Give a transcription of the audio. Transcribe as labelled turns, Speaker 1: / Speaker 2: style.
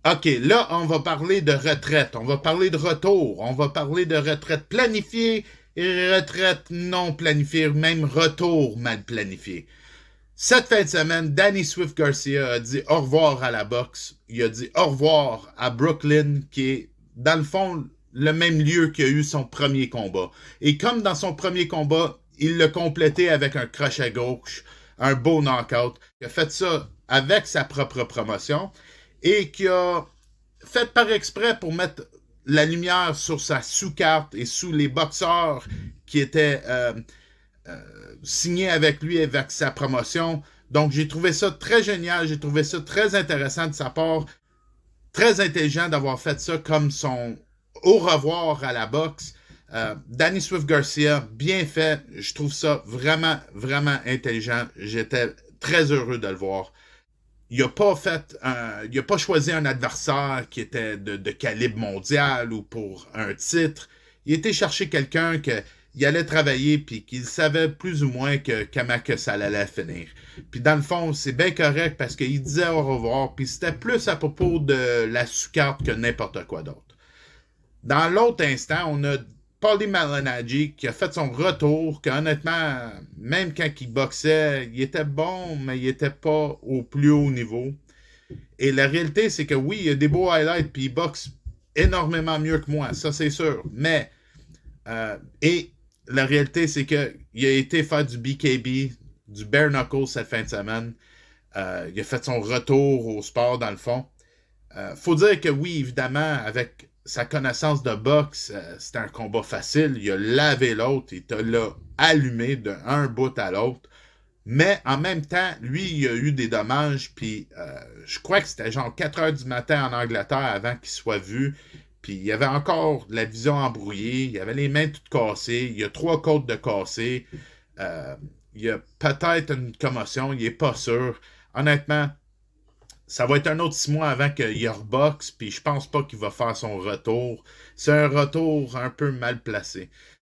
Speaker 1: OK, là, on va parler de retraite, on va parler de retour, on va parler de retraite planifiée et retraite non planifiée, même retour mal planifié. Cette fin de semaine, Danny Swift Garcia a dit au revoir à la boxe. Il a dit au revoir à Brooklyn, qui est, dans le fond, le même lieu qu'il a eu son premier combat. Et comme dans son premier combat, il l'a complété avec un crochet gauche, un beau knockout. Il a fait ça avec sa propre promotion et qui a fait par exprès pour mettre la lumière sur sa sous-carte et sous les boxeurs qui étaient signés avec lui, avec sa promotion. Donc, j'ai trouvé ça très génial, j'ai trouvé ça très intéressant de sa part, très intelligent d'avoir fait ça comme son au revoir à la boxe. Danny Swift Garcia, bien fait. Je trouve ça vraiment, vraiment intelligent. J'étais très heureux de le voir. Il a pas choisi un adversaire qui était de calibre mondial ou pour un titre. Il était chercher quelqu'un que il allait travailler puis qu'il savait plus ou moins comment que ça allait finir. Puis dans le fond, c'est bien correct parce qu'il disait au revoir puis c'était plus à propos de la sous-carte que n'importe quoi d'autre. Dans l'autre instant, on a Paulie Malignaggi qui a fait son retour, que honnêtement, même quand il boxait, il était bon, mais il était pas au plus haut niveau. Et la réalité, c'est que oui, il y a des beaux highlights, puis il boxe énormément mieux que moi, ça c'est sûr. Mais, et la réalité, c'est qu'il a été faire du BKB, du bare knuckle cette fin de semaine. Il a fait son retour au sport, dans le fond. Faut dire que oui, évidemment, avec sa connaissance de boxe, c'était un combat facile. Il a lavé l'autre, il te l'a allumé d'un bout à l'autre. Mais en même temps, lui, il a eu des dommages, puis je crois que c'était genre 4 heures du matin en Angleterre avant qu'il soit vu. Puis il y avait encore la vision embrouillée, il y avait les mains toutes cassées, il y a 3 côtes de cassées. Euh, il y a peut-être une commotion, il n'est pas sûr. Honnêtement, ça va être un autre 6 mois avant qu'il reboxe, puis je pense pas qu'il va faire son retour. C'est un retour un peu mal placé.